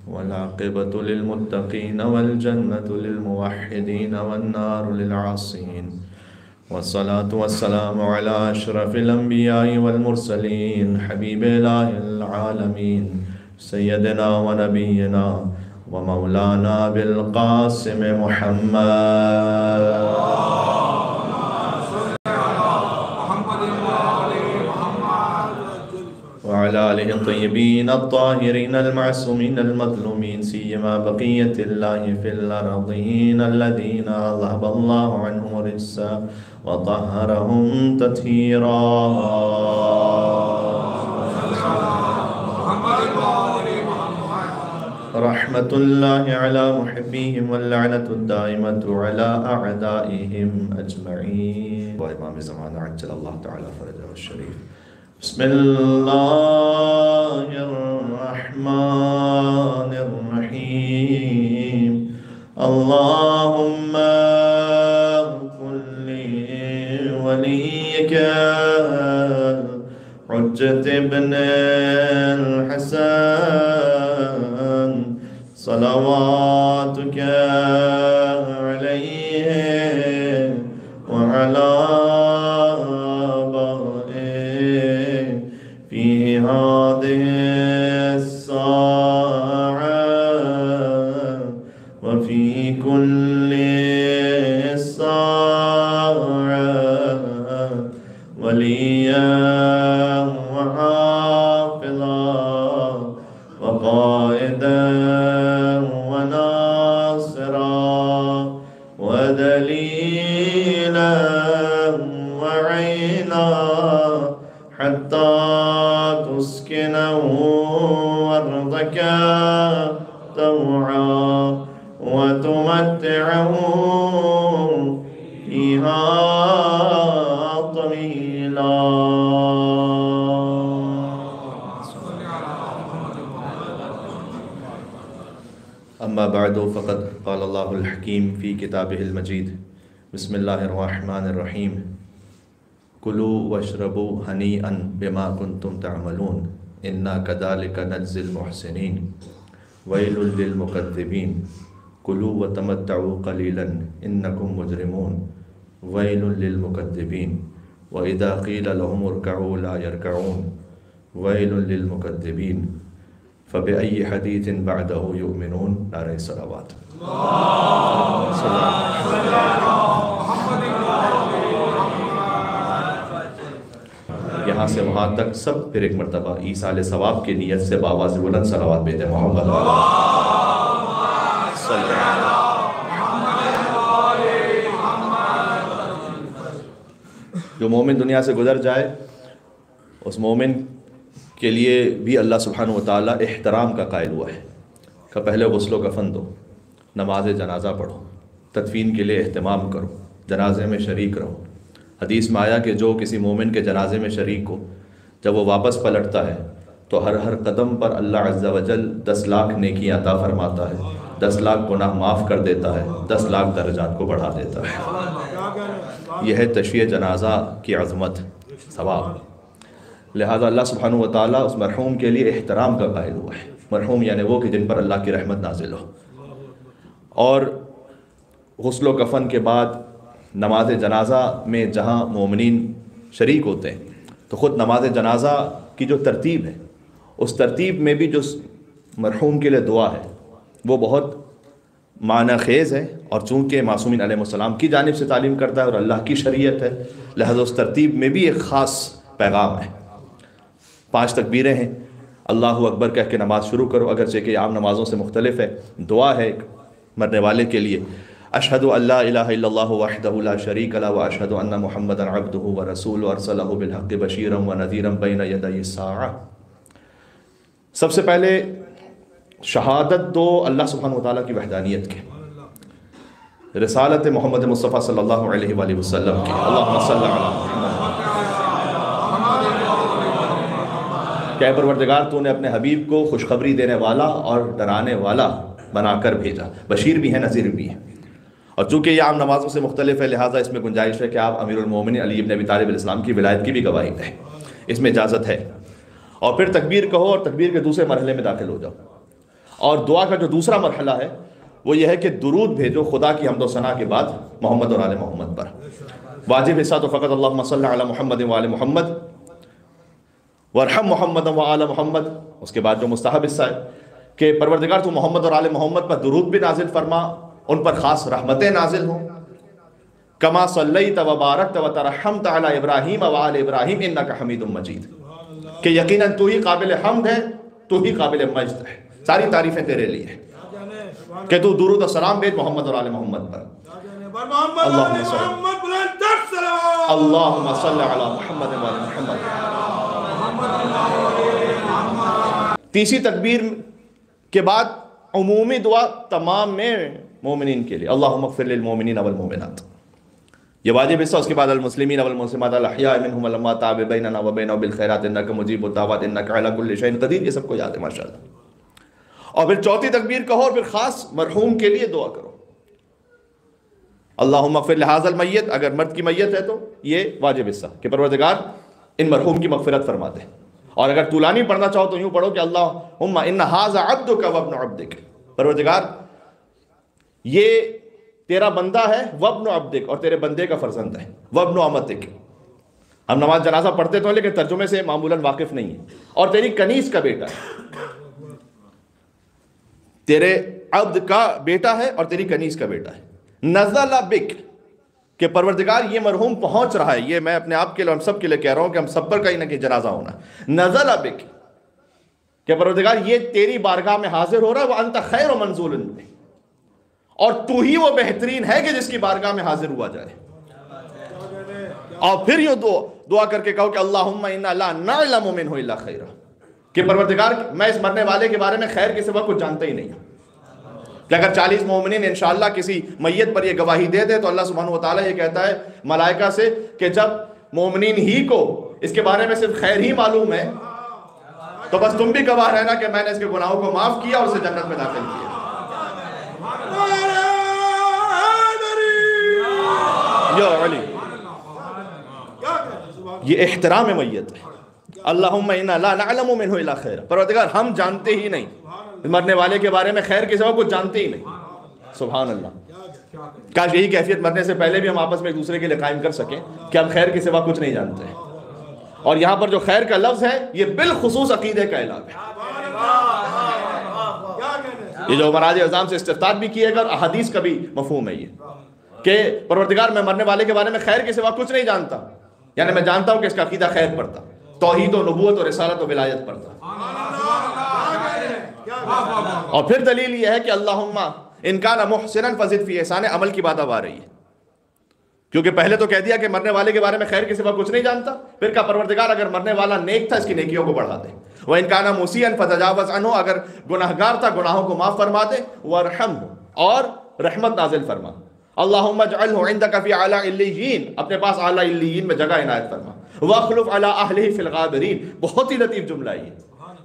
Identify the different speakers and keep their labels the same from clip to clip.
Speaker 1: والعاقبة للمتقين والجنة للموحدين والنار للعاصين، والصلاة والسلام على أشرف الأنبياء والمرسلين حبيب إله العالمين سيدنا ونبينا ومولانا بالقاسم محمد وعلى آله الطيبين الطاهرين المعصومين المظلومين، سيما بقية الله في الأرضين الذين أذهب الله عنهم الرجس وطهرهم تطهيرا. رحمة الله على محبيهم واللعنة الدائمة على أعدائهم أجمعين. وإمام زمان عجل الله تعالى فرجه الشريف. بسم الله الرحمن الرحيم. اللهم كن لوليك حجة ابن الحسن صلواتك عليه وعلى في هذه الساعة وفي كل ساعة وليا وحافظا وقائدا وناصرا ودليلا وعينا حتى تسكنه أرضك طوعا وتمتعه فيها طويلا. أما بعد فقد قال الله الحكيم في كتابه المجيد. بسم الله الرحمن الرحيم. کلوا واشربوا ہنیئا بما کنتم تعملون انا کذالک نجزی المحسنین ویل للمکذبین کلوا وتمتعوا قلیلا انکم مجرمون ویل للمکذبین واذا قیل لهم ارکعوا لا یرکعون ویل للمکذبین فبأي حدیث بعده یؤمنون. نعرہ صلوات. یہاں سے وہاں تک سب پھر ایک مرتبہ ایصال ثواب کی نیت سے بآواز بلند صلوات بھیجیں. محمد جو مومن دنیا سے گزر جائے اس مومن کے لیے بھی اللہ سبحانہ وتعالی احترام کا قائل ہوا ہے کہ پہلے غسل و کفن دو، نماز جنازہ پڑھو، تدفین کے لیے اہتمام کرو، جنازے میں شریک رہو. حدیث میں آیا کہ جو کسی مومن کے جنازے میں شریک ہو جب وہ واپس پلٹتا ہے تو ہر قدم پر اللہ عز و جل 10 لاکھ نیکیاں عطا فرماتا ہے، 10 لاکھ گناہ معاف کر دیتا ہے، 10 لاکھ درجات کو بڑھا دیتا ہے. یہ ہے تشییع جنازہ کی عظمت، ثواب. لہذا اللہ سبحانہ وتعالیٰ اس مرحوم کے لیے احترام کا قائل ہوا ہے. مرحوم یعنی وہ کہ جن پر اللہ کی رحمت نازل ہو. اور غسل و کفن کے بعد نماز جنازہ میں جہاں مومنین شریک ہوتے ہیں تو خود نماز جنازہ کی جو ترتیب ہے اس ترتیب میں بھی جو مرحوم کے لیے دعا ہے وہ بہت معنی خیز ہے، اور چونکہ معصومین علیہ السلام کی جانب سے تعلیم کرتا ہے اور اللہ کی شریعت ہے لہذا اس ترتیب میں بھی ایک خاص پیغام ہے. 5 تکبیریں ہیں، اللہ اکبر کہہ کے نماز شروع کرو، اگرچہ کہ عام نمازوں سے مختلف ہے. دعا ہے مرنے والے کے لیے، اشہد ان لا الہ الا اللہ وحدہ لا شریک لہ واشہد ان محمدا عبدہ ورسولہ ارسلہ بالحق بشیرا ونذیرا بین یدی الساعہ. سب سے پہلے شہادت دو اللہ سبحانہ وتعالیٰ کی وحدانیت کے، رسالت محمد مصطفیٰ صلی اللہ علیہ وآلہ وسلم کی. اللہم صلی علی محمد. کہ پروردگار تو نے اپنے حبیب کو خوشخبری دینے والا اور ڈرانے والا بنا کر بھیجا، بشیر بھی ہیں نذیر بھی ہیں. اور چونکہ یہ عام نمازوں سے مختلف ہے لہٰذا اس میں گنجائش ہے کہ آپ امیر المومنین علی ابن ابی طالب علیہ السلام کی ولایت کی بھی گواہی دیں، اس میں اجازت ہے. اور پھر تکبیر کہو اور تکبیر کے دوسرے مرحلے میں داخل ہو جاؤ. اور دعا کا جو دوسرا مرحلہ ہے وہ یہ ہے کہ درود بھیجو خدا کی حمد و ثنا کے بعد محمد اور آل محمد پر. واجب حصہ تو فقط اللہم صلی علی محمد و آل محمد وارحم محمد و آل محمد. اس کے بعد جو مستحب حصہ ہے کہ پروردگار تو محمد اور آل محمد پر درود بھی نازل فرما، ان پر خاص رحمتیں نازل ہوں. کما صلیت و بارکت و ترحمت علی ابراہیم و آل ابراہیم انک حمید مجید، کہ یقیناً تو ہی قابل حمد ہے، تو ہی قابل مجد ہے، ساری تعریفیں تیرے لیے ہیں کہ تو درود و سلام بھیج محمد اور آل محمد پر. اللہم صلی علی محمد و آل محمد. تیسری تکبیر کے بعد عمومی دعا تمام میں مومنین کے لیے، اللہم اغفر للمومنین والمومنات، یہ واجب حصہ. اس کے بعد المسلمین والمسلمات الاحیاء منہم والاموات تاب بیننا و بینہم بالخیرات انک مجیب الدعوات انک علی کل شیء قدیر. یہ سب کو یاد ہے ماشاءاللہ. اور پھر چوتھی تکبیر کہو اور پھر خاص مرحوم کے لیے دعا کرو، اللہم اغفر لہذا المیت. اگر مرد کی میت ہے تو یہ واجب حصہ کہ پروردگار ان مرحوم کی مغفرت فرما دے. اور اگر طولانی پڑھنا چاہو تو یوں پڑھو کہ اللہم ان ھذا عبدک وابن عبدک، پروردگار یہ تیرا بندہ ہے، وابن عبدک، اور تیرے بندے کا فرزند ہے، وابن امتک. ہم نماز جنازہ پڑھتے تو ہیں لیکن ترجمے سے معمولاً واقف نہیں ہیں. اور تیری کنیز کا بیٹا ہے، تیرے عبد کا بیٹا ہے اور تیری کنیز کا بیٹا ہے. نزل بک، کہ پروردگار یہ مرحوم پہنچ رہا ہے، یہ میں اپنے آپ کے لیے ہم سب کے لیے کہہ رہا ہوں کہ ہم سب پر کہیں نہ کہیں جنازہ ہونا. نزل بک، کہ پروردگار یہ تیری بارگاہ میں حاضر ہو رہا ہے، وانت خیر منزول، اور تو ہی وہ بہترین ہے کہ جس کی بارگاہ میں حاضر ہوا جائے. اور پھر یہ دعا کر کے کہو کہ اللہم انا لا نعلم منہ الا خیرا، کہ پروردگار میں اس مرنے والے کے بارے میں خیر کے سوا کچھ جانتا ہی نہیں ہوں. کہ اگر 40 مومنین انشاءاللہ کسی میت پر یہ گواہی دے دے تو اللہ سبحانہ وتعالیٰ یہ کہتا ہے ملائکہ سے کہ جب مومنین ہی کو اس کے بارے میں صرف خیر ہی معلوم ہے تو بس تم بھی گواہ رہنا کہ میں نے اس کے گناہوں کو معاف کیا اور اسے جنت میں داخل کیا. یا علی، یہ احترام میت ہے. اللہم انا لا نعلم منہ الا خیر، پروردگار ہم جانتے ہی نہیں مرنے والے کے بارے میں خیر کے سوا کچھ جانتے ہی نہیں. سبحان اللہ. کاش یہی کیفیت مرنے سے پہلے بھی ہم آپس میں ایک دوسرے کے لیے قائم کر سکیں کہ ہم خیر کے سوا کچھ نہیں جانتے. اور یہاں پر جو خیر کا لفظ ہے یہ بالخصوص عقیدے کا اعلان ہے. یہ جو مراج اعظام سے استفتاح بھی کیے گا اور احادیث کا بھی مفہوم ہے یہ کہ پروردگار میں مرنے والے کے بارے میں خیر کے سوا کچھ نہیں جانتا، یعنی میں جانتا ہوں کہ اس کا عقیدہ خیر پڑتا، توحید و نبوت و رسالت و ولایت پڑتا. اور پھر دلیل یہ ہے کہ اللہم ان کان محسنا فزد فی احسانہ، عمل کی بات اب آ رہی ہے، کیونکہ پہلے تو کہہ دیا کہ مرنے والے کے بارے میں خیر کے سوا کچھ نہیں جانتا. پھر کہا پروردگار اگر مرنے والا نیک تھا اس کی نیکیوں کو بڑھا دے. وَإِن كَانَ مُسِيئًا فَتَجَاوَزْ عَنْهُ، اگر گناہگار تھا گناہوں کو معاف فرما دے. وَارْحَمْهُ، اور رحمت نازل فرما. اللہم اجعلہ عندک فی اعلی علیین، اپنے پاس اعلی علیین میں جگہ عنایت فرما. وَاخْلُفْ عَلَىٰ أَهْلِهِ فِي الْغَابِرِينَ، بہت ہی لطیف جملہ ہے.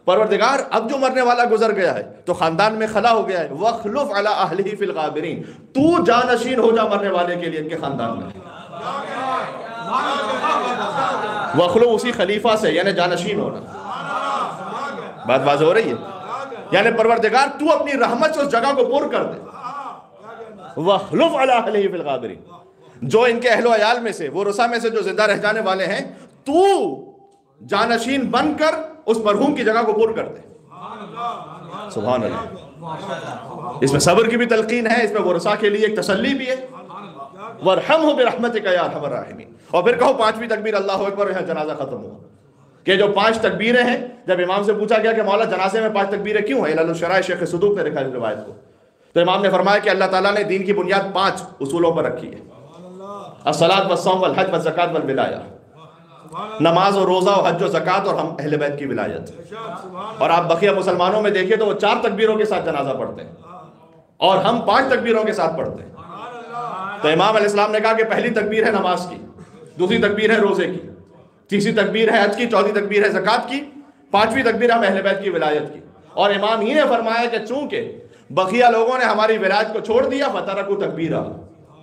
Speaker 1: پروردگار اب جو مرنے والا گزر گیا ہے تو خاندان میں خلا ہو گیا ہے. وَاخْلُفْ عَلَىٰ أَهْلِهِ فِي الْغَابِرِينَ، تو جانشین ہو جا مرنے والے کے لیے ان کے خاندان میں. وَاخْلُفْ اسی خلیفہ سے یعنی جانشین ہونا. بات واضح ہو رہی ہے؟ یعنی پروردگار تو اپنی رحمت سے اس جگہ کو پر کر دے. وَاخْلُفْ عَلَىٰ أَهْلِهِ فِي الْغَابِرِينَ، جو ان کے اہل و عیال میں سے، وہ رسا میں سے جو زندہ رہ جانے والے ہیں، تو جانشین بن کر اس مرحوم کی جگہ کو پر کر دے. سبحان اللہ. اس میں صبر کی بھی تلقین ہے، اس میں ورثاء کے لیے ایک تسلی بھی ہے. وَارْحَمْهُ بِرَحْمَتِكَ يَا أَرْحَمَ الرَّاحِمِينَ. اور پھر کہو پانچویں تکبیر اللہ اکبر، یہاں جنازہ ختم ہوا. کہ جو 5 تکبیریں ہیں، جب امام سے پوچھا گیا کہ مولا جنازے میں 5 تکبیریں کیوں ہیں، علل الشرائع شیخ صدوق نے لکھا ہے روایت کو، تو امام نے فرمایا کہ اللہ تعالیٰ نے دین کی بنیاد 5 اصولوں پر رکھی ہے. الصلاۃ والصوم والحج والزکوٰۃ والولایہ، نماز و روزہ و حج و زکوٰۃ اور ہم اہل بیت کی ولایت. اور آپ بقیہ مسلمانوں میں دیکھیں تو وہ 4 تکبیروں کے ساتھ جنازہ پڑھتے ہیں اور ہم 5 تکبیروں کے ساتھ پڑھتے ہیں. تو امام علیہ السلام نے کہا کہ پہلی تکبیر ہے نماز کی، دوسری تکبیر ہے روزے کی، تیسری تکبیر ہے حج کی، چوتھی تکبیر ہے زکوٰۃ کی، 5ویں تکبیر ہم اہل بیت کی ولایت کی. اور امام ہی نے فرمایا کہ چونکہ بقیہ لوگوں نے ہماری ولایت کو چھوڑ دیا فَتَرَكُوا تَكْبِيرًا،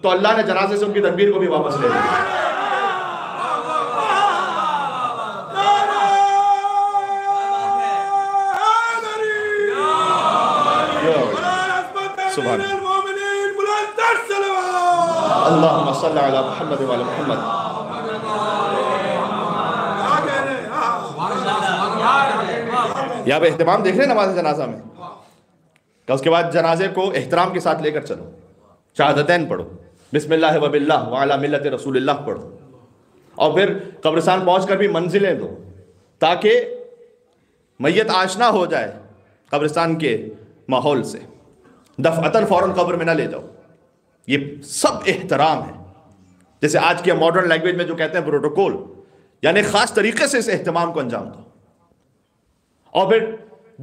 Speaker 1: تو اللہ نے جنازے سے ان کی تکبیر کو بھی واپس لے لیا. سبحان اللہم صلی علی محمد وعلی محمد. یہاں پہ اہتمام دیکھ رہے ہیں نماز جنازہ میں کہ اس کے بعد جنازے کو احترام کے ساتھ لے کر چلو. شہادتین پڑھو, بسم اللہ و باللہ وعلی ملت رسول اللہ پڑھو, اور پھر قبرستان پہنچ کر بھی منزلیں دو تاکہ میت آشنا ہو جائے قبرستان کے ماحول سے. دفعتاً فوراً قبر میں نہ لے جاؤ. یہ سب احترام ہے, جیسے آج کی ماڈرن لینگویج میں جو کہتے ہیں پروٹوکول, یعنی خاص طریقے سے اس اہتمام کو انجام دو. اور پھر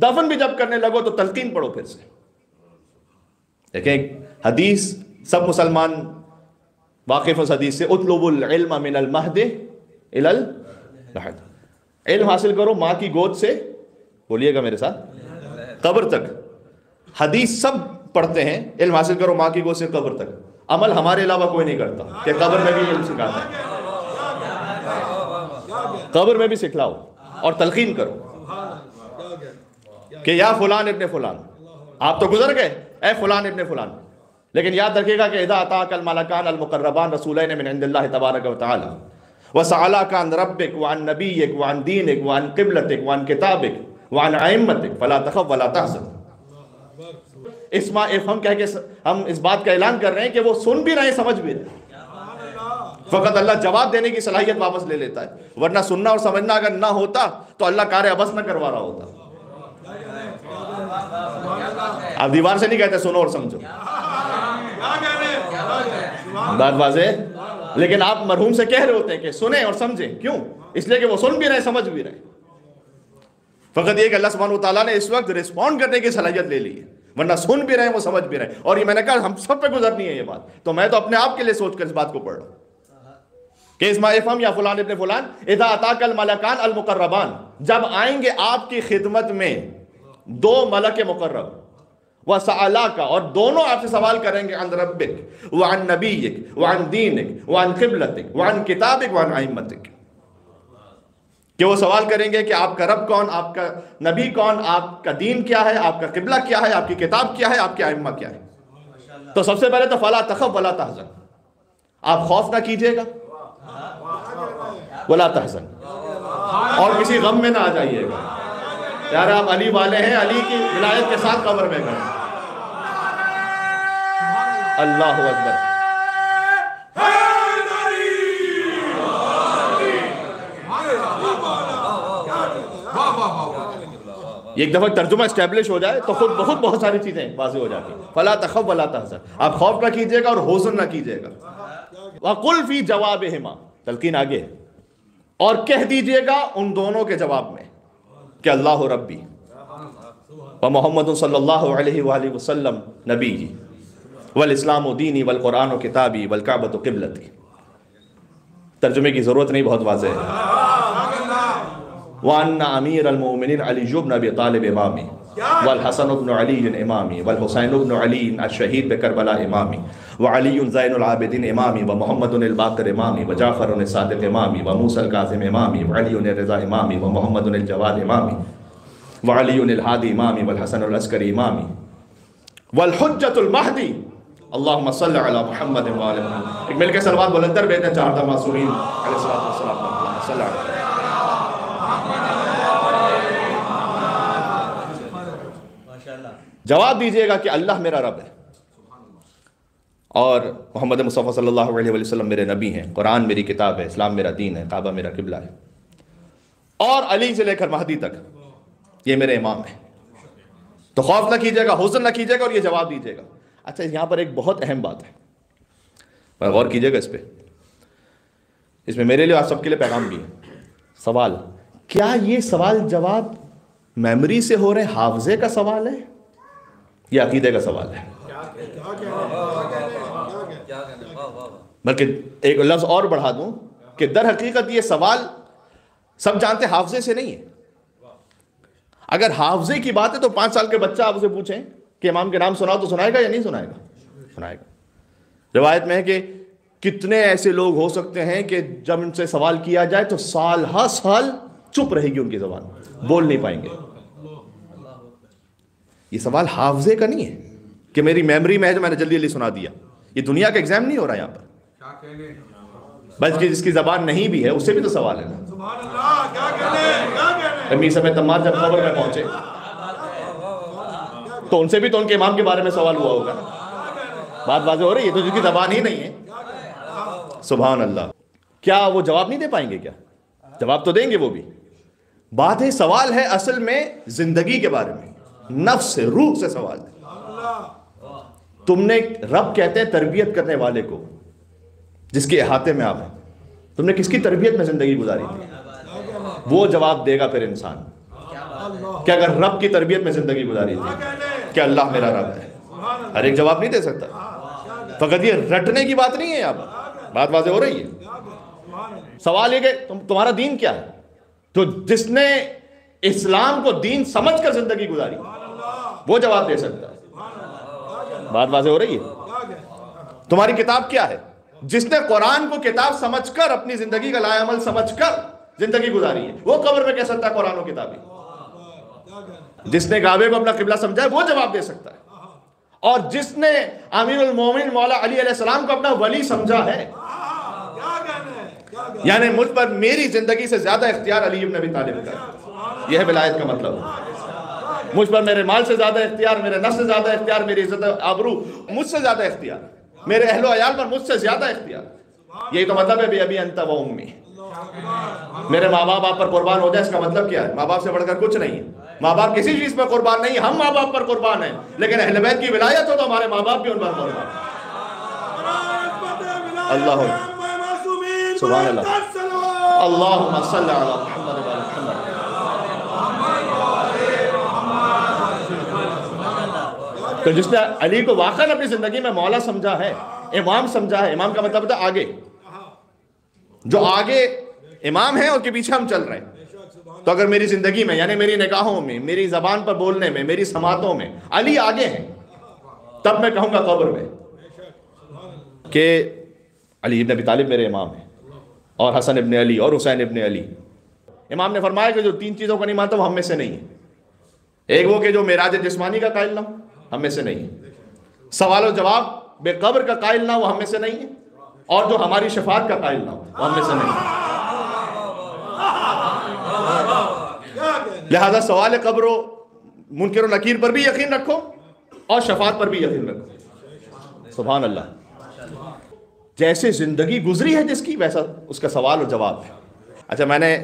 Speaker 1: دفن بھی جب کرنے لگو تو تلقین پڑھو پھر سے. دیکھیں حدیث سب مسلمان واقف اس حدیث سے, اطلبوا العلم من المہد الی اللحد, علم حاصل کرو ماں کی گود سے, بولیے گا میرے ساتھ, قبر تک. حدیث سب پڑھتے ہیں, علم حاصل کرو ماں کی گود سے قبر تک. عمل ہمارے علاوہ کوئی نہیں کرتا کہ قبر میں بھی علم سکھاتا ہے. قبر میں بھی سکھلاؤ اور تلقین کرو کہ یا فلان ابن فلان, آپ تو گزر گئے, اے فلان ابن فلان, لیکن یاد رکھیے گا کہ اذا اتاک الملکان المقربان رسولین من عند اللہ تبارک و تعالی وسألوک عن ربک وعن نبیک وعن دینک وعن قبلتک وعن کتابک وعن ائمتک فلا تخف ولا تحزن. اسما ہم کہہ کے ہم اس بات کا اعلان کر رہے ہیں کہ وہ سن بھی رہے ہیں, سمجھ بھی رہے ہیں. فقط اللہ جواب دینے کی صلاحیت واپس لے لیتا ہے, ورنہ سننا اور سمجھنا اگر نہ ہوتا تو اللہ کار عبث نہ کروا رہا ہوتا. آپ دیوار سے نہیں کہتے سنو اور سمجھو, بات واضح, لیکن آپ مرحوم سے کہہ رہے ہوتے ہیں کہ سنیں اور سمجھیں. کیوں؟ اس لیے کہ وہ سن بھی رہے, سمجھ بھی رہے. فقط یہ کہ اللہ سبحانہ وتعالیٰ نے اس وقت رسپونڈ کرنے کی صلاحیت لے لی ہے, ورنہ سن بھی رہے ہیں وہ سمجھ بھی رہے ہیں. اور یہ میں نے کہا ہم سب پہ گزرنی ہے یہ بات, تو میں تو اپنے آپ کے لیے سوچ کر اس بات کو پڑھ رہا ہوں کہ اسما افہم یا فلان ابن فلان اذا اتاک الملکان المقربان, جب آئیں گے آپ کی خدمت میں دو ملک مقرب, وسألاک, اور دونوں آپ سے سوال کریں گے, عن ربک وعن نبیک وعن دینک وعن قبلتک وعن کتابک وعن ائمتک, کہ وہ سوال کریں گے کہ آپ کا رب کون, آپ کا نبی کون, آپ کا دین کیا ہے, آپ کا قبلہ کیا ہے, آپ کی کتاب کیا ہے, آپ کے ائمہ کیا ہے. تو سب سے پہلے تو فلا تخف ولا تحزن, آپ خوف نہ کیجئے گا, ولا تحزن, اور کسی غم میں نہ آ جائیے گا. یار آپ علی والے ہیں, علی کی ولایت کے ساتھ قبر میں گئے. اللہ اکبر. ایک دفعہ ترجمہ اسٹیبلش ہو جائے تو خود بخود بہت ساری چیزیں واضح ہو جاتی ہیں. فلا تخف ولا تحزن, آپ خوف نہ کیجئے گا اور حزن نہ کیجئے گا. وَقُلْ فِي جَوَابِهِمَا, تلقین آگے, اور کہہ دیجئے گا ان دونوں کے جواب میں کہ اللہ ربی ومحمد صلی اللہ علیہ وآلہ وسلم نبی والاسلام دینی والقرآن کتابی والکعبۃ قبلتی. ترجمے کی ضرورت نہیں, بہت واضح ہے. وَأَنَّ أَمِيرَ الْمُؤْمِنِينَ عَلِيُّ بْنُ أَبِي طَالِبٍ إِمَامِي وَالْحَسَنُ بْنُ عَلِيٍّ إِمَامِي وَالْحُسَيْنُ بْنُ عَلِيٍّ الشَّهِيدُ بِكَرْبَلَاء إِمَامِي وَعَلِيٌّ زَيْنُ الْعَابِدِينَ إِمَامِي وَمُحَمَّدٌ الْبَاقِرُ إِمَامِي وَجَعْفَرٌ الصَّادِقُ إِمَامِي وَمُوسَى الْكَاظِمُ إِمَامِي وَعَلِيٌّ الرِّضَا إِمَامِي وَمُحَمَّدٌ الْجَوَادُ إِمَامِي وَعَلِيٌّ الْهَادِي إِمَامِي وَالْحَسَنُ الْعَسْكَرِي إِمَامِي وَالْحُجَّةُ الْمَهْدِي اللهم صل على محمد وعلى محمد. ایک مل کے صلوات بلندر بھیجیں چار تا معصومین علیہ الصلوۃ والسلام. صلی اللہ علیہ جواب دیجئے گا کہ اللہ میرا رب ہے اور محمد مصطفیٰ صلی اللہ علیہ وسلم میرے نبی ہیں, قرآن میری کتاب ہے, اسلام میرا دین ہے, کعبہ میرا قبلہ ہے, اور علی سے لے کر مہدی تک یہ میرے امام ہیں. تو خوف نہ کیجئے گا, حزن نہ کیجئے گا, اور یہ جواب دیجئے گا. اچھا, یہاں پر ایک بہت اہم بات ہے, پر غور کیجئے گا اس پہ, اس میں میرے لیے آپ سب کے لیے پیغام بھی ہے. سوال, کیا یہ سوال جواب میموری سے ہو رہے حافظے کا سوال ہے یہ عقیدے کا سوال ہے؟ بلکہ ایک لفظ اور بڑھا دوں کہ در حقیقت یہ سوال سب جانتے حافظے سے نہیں ہے. اگر حافظے کی بات ہے تو 5 سال کے بچہ آپ اسے پوچھیں کہ امام کے نام سناؤ تو سنائے گا یا نہیں سنائے گا؟ سنائے گا. روایت میں ہے کہ کتنے ایسے لوگ ہو سکتے ہیں کہ جب ان سے سوال کیا جائے تو سال ہر سال چپ رہے گی ان کی زبان, بول نہیں پائیں گے. یہ سوال حافظے کا نہیں ہے, کہ میری میموری میں ہے جو میں نے جلدی جلدی سنا دیا. یہ دنیا کا ایگزام نہیں ہو رہا یہاں پر, بلکہ جس کی زبان نہیں بھی ہے اس سے بھی تو سوال ہے نا. امیر صاحب تمار جب خبر میں پہنچے تو ان سے بھی تو ان کے امام کے بارے میں سوال ہوا ہوگا. بات واضح ہو رہی ہے, تو جس کی زبان ہی نہیں ہے. سبحان اللہ. کیا وہ جواب نہیں دے پائیں گے؟ کیا جواب تو دیں گے وہ بھی. بات ہے, سوال ہے اصل میں زندگی کے بارے میں, نفس سے, روح سے سوال ہے. تم نے, رب کہتے ہیں تربیت کرنے والے کو جس کے احاطے میں آپ ہیں, تم نے کس کی تربیت میں زندگی گزاری تھی؟ وہ جواب دے گا پھر انسان کہ اگر رب کی تربیت میں زندگی گزاری تھی کہ اللہ میرا رب ہے. ہر ایک جواب نہیں دے سکتا. فقط یہ رٹنے کی بات نہیں ہے یہاں پر, بات واضح ہو رہی ہے. سوال یہ کہ تمہارا دین کیا ہے؟ تو جس نے اسلام کو دین سمجھ کر زندگی گزاری وہ جواب دے سکتا ہے. بات واضح ہو رہی ہے. تمہاری کتاب کیا ہے؟ جس نے قرآن کو کتاب سمجھ کر اپنی زندگی کا لائے عمل سمجھ کر زندگی گزاری ہے وہ قبر میں کہہ سکتا ہے قرآن و کتابی. جس نے کعبے کو اپنا قبلہ سمجھا ہے وہ جواب دے سکتا ہے. اور جس نے امیر المومنین مولا علی علیہ السلام کو اپنا ولی سمجھا ہے, یعنی مجھ پر میری زندگی سے زیادہ اختیار علی ابن ابی طالب کا, یہ ہے ولایت کا مطلب. مجھ پر میرے مال سے زیادہ اختیار, میرے نفس سے زیادہ اختیار, میری عزت آبرو مجھ سے زیادہ اختیار, میرے اہل و عیال پر مجھ سے زیادہ اختیار. یہی تو مطلب ہے بے ابی انت و امی. میرے ماں باپ آپ پر قربان ہو جائے, اس کا مطلب کیا ہے؟ ماں باپ سے بڑھ کر کچھ نہیں ہے. ماں باپ کسی چیز پر قربان نہیں, ہم ماں باپ پر قربان ہیں. لیکن اہل بیت کی ولایت ہو تو ہمارے ماں باپ بھی ان پر قربان. اللہ سبحان اللہ. اللہم صلی علی محمد و علی محمد. تو جس نے علی کو واقعا اپنی زندگی میں مولا سمجھا ہے, امام سمجھا ہے, امام کا مطلب ہوتا ہے آگے, جو آگے امام ہے اور کے پیچھے ہم چل رہے ہیں. تو اگر میری زندگی میں, یعنی میری نگاہوں میں, میری زبان پر بولنے میں, میری سماعتوں میں علی آگے ہیں, تب میں کہوں گا قبر میں کہ علی ابن ابی طالب میرے امام ہیں, اور حسن ابن علی اور حسین ابن علی. امام نے فرمایا کہ جو 3 چیزوں کو نہیں مانتا وہ ہم میں سے نہیں ہے. ایک وہ کہ جو معراج جسمانی کا قائل نہ ہو, ہم میں سے نہیں ہے. سوال و جواب بے قبر کا قائل نہ ہو, ہم میں سے نہیں ہے. اور جو ہماری شفاعت کا قائل نہ ہو وہ ہم میں سے نہیں ہے. لہذا سوال قبر و منکر و نکیر پر بھی یقین رکھو اور شفاعت پر بھی یقین رکھو. سبحان اللہ. جیسے زندگی گزری ہے جس کی, ویسا اس کا سوال و جواب ہے. اچھا, میں نے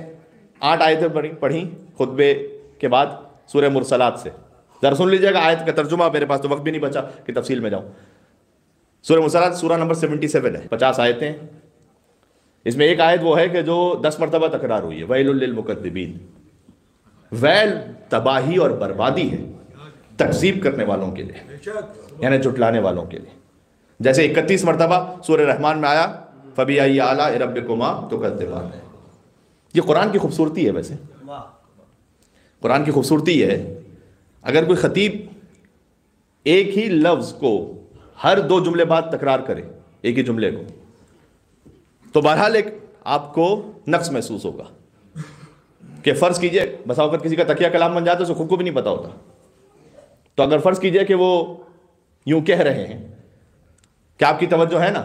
Speaker 1: 8 آیتیں پڑھی خطبے کے بعد سورہ مرسلات سے. ذرا سن لیجئے گا آیت کا ترجمہ, میرے پاس تو وقت بھی نہیں بچا کہ تفصیل میں جاؤں. سورہ مرسلات سورہ نمبر 77 ہے, 50 آیتیں. اس میں ایک آیت وہ ہے کہ جو 10 مرتبہ تکرار ہوئی ہے, ویل للمکذبین. ویل تباہی اور بربادی ہے تکذیب کرنے والوں کے لیے, یعنی جھٹلانے والوں کے لیے. جیسے 31 مرتبہ سورہ رحمان میں آیا فَبِأَيِّ آلَاءِ رَبِّكُمَا تُكَذِّبَانِ. یہ قرآن کی خوبصورتی ہے. ویسے قرآن کی خوبصورتی ہے, اگر کوئی خطیب ایک ہی لفظ کو ہر 2 جملے بعد تکرار کرے, ایک ہی جملے کو, تو بہرحال ایک آپ کو نقص محسوس ہوگا. کہ فرض کیجئے بسا اوقات کسی کا تکیہ کلام بن جاتا ہے, اسے خود کو بھی نہیں پتا ہوتا. تو اگر فرض کیجئے کہ وہ یوں کہہ رہے ہیں کہ آپ کی توجہ ہے نا,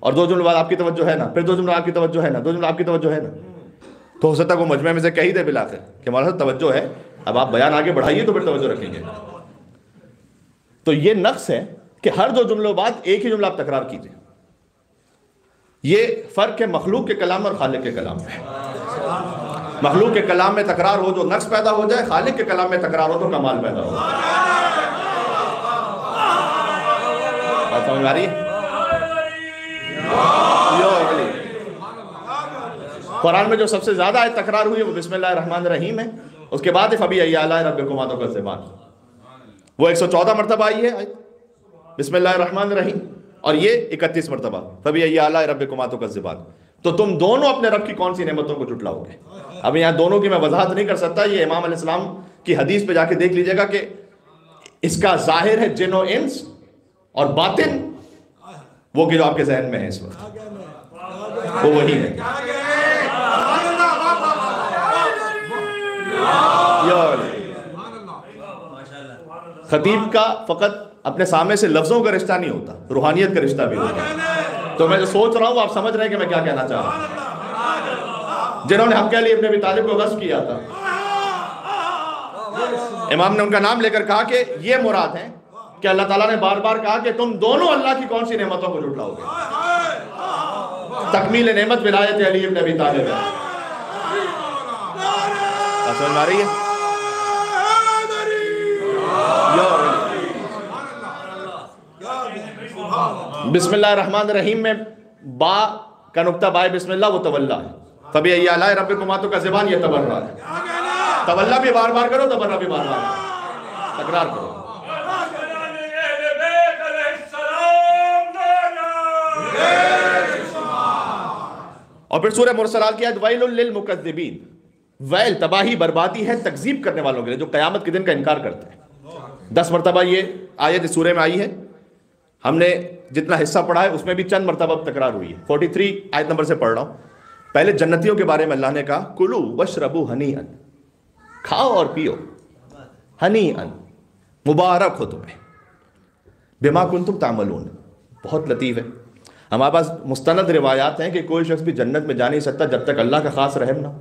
Speaker 1: اور 2 جملے بعد آپ کی توجہ ہے نا, پھر 2 جملے آپ کی توجہ ہے نا, 2 جملے آپ کی توجہ ہے نا, تو ہو سکتا ہے وہ مجمع میں سے کہہ ہی دے بالآخر کہ مولانا صاحب توجہ ہے, اب آپ بیان آگے بڑھائیے تو پھر توجہ رکھیں گے. تو یہ نقص ہے کہ ہر 2 جملوں بعد ایک ہی جملہ آپ تکرار کیجئے. یہ فرق ہے مخلوق کے کلام اور خالق کے کلام میں. مخلوق کے کلام میں تکرار ہو جو نقص پیدا ہو جائے, خالق کے کلام میں تکرار ہو تو کمال پیدا ہو. بات سمجھ آ رہی ہے؟ قرآن میں جو سب سے زیادہ آیت تکرار ہوئی ہے وہ بسم اللہ الرحمن الرحیم ہے. اس کے بعد فَبِأَيِّ آلَاءِ رَبِّكُمَا تُكَذِّبَانِ, وہ 114 مرتبہ آئی ہے آیت بسم اللہ الرحمن الرحیم, اور یہ 31 مرتبہ فَبِأَيِّ آلَاءِ رَبِّكُمَا تُكَذِّبَانِ. تو تم دونوں اپنے رب کی کون سی نعمتوں کو جھٹلاؤ گے؟ اب یہاں دونوں کی میں وضاحت نہیں کر سکتا. یہ امام علیہ السلام کی حدیث پہ جا کے دیکھ لیجئے گا کہ اس کا ظاہر ہے جن و انس, اور باطن وہ کہ جو آپ کے ذہن میں ہے اس وقت وہ وہی ہے. خطیب کا فقط اپنے سامنے سے لفظوں کا رشتہ نہیں ہوتا، روحانیت کا رشتہ بھی ہوتا ہے۔ تو میں جو سوچ رہا ہوں آپ سمجھ رہے ہیں کہ میں کیا کہنا چاہ رہا ہوں۔ جنہوں نے حق علی ابن ابی طالب کو غصب کیا تھا، امام نے ان کا نام لے کر کہا کہ یہ مراد ہے کہ اللہ تعالیٰ نے بار بار کہا کہ تم دونوں اللہ کی کون سی نعمتوں کو جھٹلاؤ گے۔ تکمیل نعمت ولایت علی ابن ابی طالب ہے۔ سمجھ میں آ رہی ہے؟ بسم اللہ الرحمن الرحیم میں با کا نقطہ بائے بسم اللہ وہ تولا ہے۔ فبأي آلاء ربكما تكذبان یہ تبرہ ہے۔ تولا بھی بار بار کرو، تبرہ بھی بار بار تکرار کرو۔ اور پھر سورہ مرسلات کی آیت ویل للمکذبین، ویل تباہی بربادی ہے تکذیب کرنے والوں کے لیے جو قیامت کے دن کا انکار کرتے ہیں۔ 10 مرتبہ یہ آیت اس سورہ میں آئی ہے، ہم نے جتنا حصہ پڑھا ہے اس میں بھی چند مرتبہ تکرار ہوئی ہے۔ 43 آیت نمبر سے پڑھ رہا ہوں۔ پہلے جنتیوں کے بارے میں اللہ نے کہا کلو وشربو ہنیئا، کھاؤ اور پیو، ہنیئا مبارک ہو تمہیں، بما کنتم تعملون۔ بہت لطیف ہے، ہمارے پاس مستند روایات ہیں کہ کوئی شخص بھی جنت میں جا نہیں سکتا جب تک اللہ کا خاص رحم نہ ہو،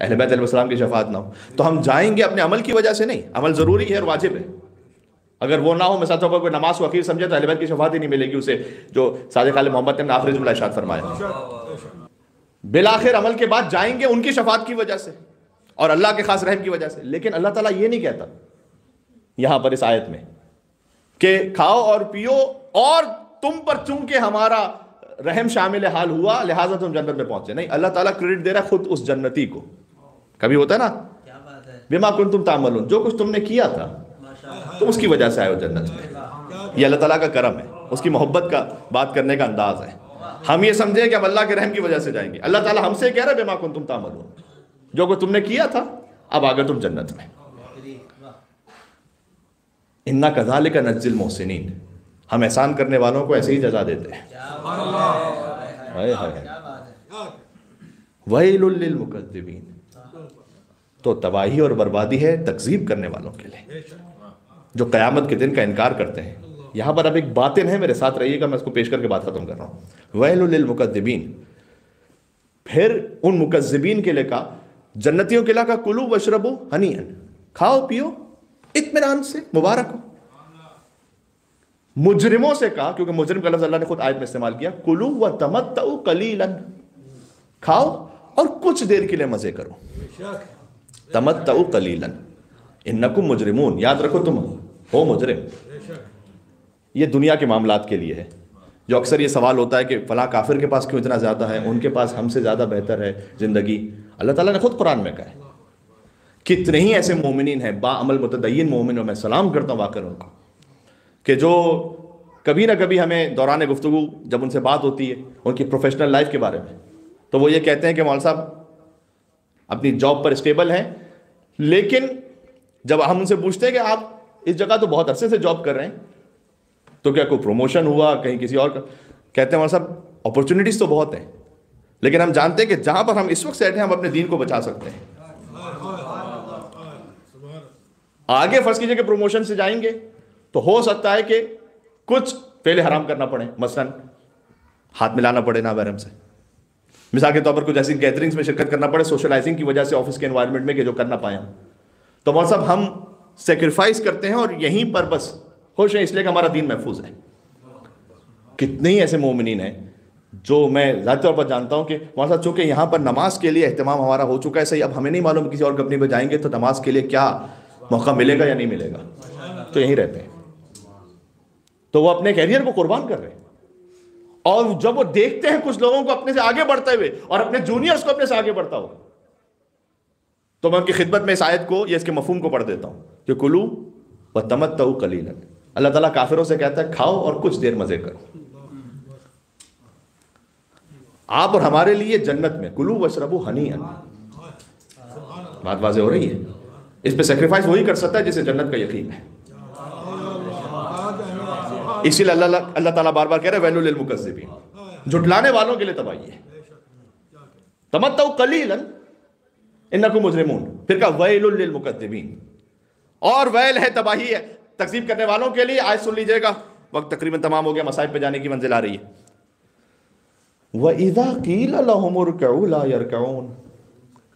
Speaker 1: اہل بیت علیہ السلام کی شفاعت نہ ہو۔ تو ہم جائیں گے اپنے عمل کی وجہ سے نہیں، عمل ضروری ہے اور واجب ہے، اگر وہ نہ ہو مثال طور پر کوئی نماز کو حقیر سمجھے تو اہل بیت کی شفاعت ہی نہیں ملے گی اسے، جو صادق آل محمد نے آخری جملہ ارشاد فرمایا۔ بالآخر عمل کے بعد جائیں گے ان کی شفاعت کی وجہ سے اور اللہ کے خاص رحم کی وجہ سے، لیکن اللہ تعالیٰ یہ نہیں کہتا یہاں پر اس آیت میں کہ کھاؤ اور پیو اور تم پر چونکہ ہمارا رحم شامل حال ہوا لہٰذا تم جنت میں پہنچے، نہیں، اللہ تعالیٰ کریڈٹ دے رہا ہے خود اس جنتی کو۔ کبھی ہوتا ہے نا بما کنتم تعملون، جو کچھ تم نے کیا تھا تو اس کی وجہ سے آئے ہو جنت میں، یہ اللہ تعالیٰ کا کرم ہے، اس کی محبت کا بات کرنے کا انداز ہے۔ ہم یہ سمجھیں کہ اب اللہ کے رحم کی وجہ سے جائیں گے، اللہ تعالیٰ ہم سے کہہ رہا ہے بما کنتم تعملون، جو کچھ تم نے کیا تھا اب آگے تم جنت میں۔ انا کذالک نجزی المحسنین، ہم احسان کرنے والوں کو ایسے ہی جزا دیتے ہیں۔ ویل للمکذبین، تو تباہی اور بربادی ہے تکذیب کرنے والوں کے لیے جو قیامت کے دن کا انکار کرتے ہیں۔ یہاں پر اب ایک باطن ہے، میرے ساتھ رہیے گا، میں اس کو پیش کر کے بات ختم کر رہا ہوں۔ ویل للمکذبین، پھر ان مکذبین کے لیے کہا، جنتیوں کے لیے کہا کلو وشربو ہنیئا، کھاؤ پیو اطمینان سے، مبارک ہو۔ مجرموں سے کہا، کیونکہ مجرم کا لفظ اللہ نے خود آیت میں استعمال کیا، کلو وتمتعوا قلیلا، کھاؤ اور کچھ دیر کے لیے مزے کرو، تمتعوا قلیلا انکم مجرمون، یاد رکھو تم ہو مجرم۔ یہ دنیا کے معاملات کے لیے ہے، جو اکثر یہ سوال ہوتا ہے کہ فلاں کافر کے پاس کیوں اتنا زیادہ ہے، ان کے پاس ہم سے زیادہ بہتر ہے زندگی۔ اللہ تعالیٰ نے خود قرآن میں کہا ہے، کتنے ہی ایسے مومنین ہیں با عمل متدین مومنوں میں سلام کرتا ہوں واقع ان کو، کہ جو کبھی نہ کبھی ہمیں دوران گفتگو جب ان سے بات ہوتی ہے ان کی پروفیشنل لائف کے بارے میں تو وہ یہ کہتے ہیں کہ مولانا صاحب اپنی جاب پر اسٹیبل ہیں، لیکن جب ہم ان سے پوچھتے ہیں کہ آپ اس جگہ تو بہت عرصے سے جاب کر رہے ہیں تو کیا کوئی پروموشن ہوا کہیں کسی اور کا، کہتے ہیں مولانا صاحب اپرچونیٹیز تو بہت ہیں، لیکن ہم جانتے ہیں کہ جہاں پر ہم اس وقت سیٹ ہیں ہم اپنے دین کو بچا سکتے ہیں۔ آگے فرض کیجئے کہ پروموشن سے جائیں گے تو ہو سکتا ہے کہ کچھ فعل حرام کرنا پڑے، مثلا ہاتھ ملانا پڑے نامحرم سے، مثال کے طور پر کچھ ایسی گیدرنگز میں شرکت کرنا پڑے سوشلائزنگ کی وجہ سے آفس کے انوائرمنٹ میں کہ جو کرنا پائیں، تو مولانا صاحب ہم سیکریفائس کرتے ہیں اور یہیں پر بس خوش ہیں اس لیے کہ ہمارا دین محفوظ ہے۔ کتنے ہی ایسے مومنین ہیں جو میں ذاتی طور پر جانتا ہوں کہ مولانا صاحب چونکہ یہاں پر نماز کے لیے اہتمام ہمارا ہو چکا ہے صحیح، اب ہمیں نہیں معلوم کسی اور کمپنی پہ جائیں گے تو نماز کے لیے کیا موقع ملے گا یا نہیں ملے گا، تو یہیں رہتے ہیں، تو وہ اپنے کیریئر کو قربان کر رہے ہیں۔ اور جب وہ دیکھتے ہیں کچھ لوگوں کو اپنے سے آگے بڑھتے ہوئے اور اپنے جونیئرز کو اپنے سے آگے بڑھتا ہو، تو میں ان کی خدمت میں اس آیت کو یا اس کے مفہوم کو پڑھ دیتا ہوں کہ کلو وتمتعوا قلیلا، اللہ تعالیٰ کافروں سے کہتا ہے کھاؤ اور کچھ دیر مزے کرو۔ آپ اور ہمارے لیے جنت میں کلو واشربوا ہنیئا، بات واضح ہو رہی ہے، اس پہ سیکریفائس وہی کر سکتا ہے جسے جنت کا یقین ہے۔ اسی لیے اللہ تعالیٰ بار بار کہہ رہے ہیں ویل للمکذبین، جھٹلانے والوں کے لیے تباہی ہے۔ تمتعوا قلیلا انکم مجرمون، پھر کہا ویل للمکذبین، اور ویل ہے تباہی ہے تکذیب کرنے والوں کے لیے آیت سن لیجئے گا، وقت تقریباً تمام ہو گیا، مصائب پہ جانے کی منزل آ رہی ہے۔ وَإِذَا قِيلَ لَهُمُ ارْكَعُوا لَا يَرْكَعُونَ،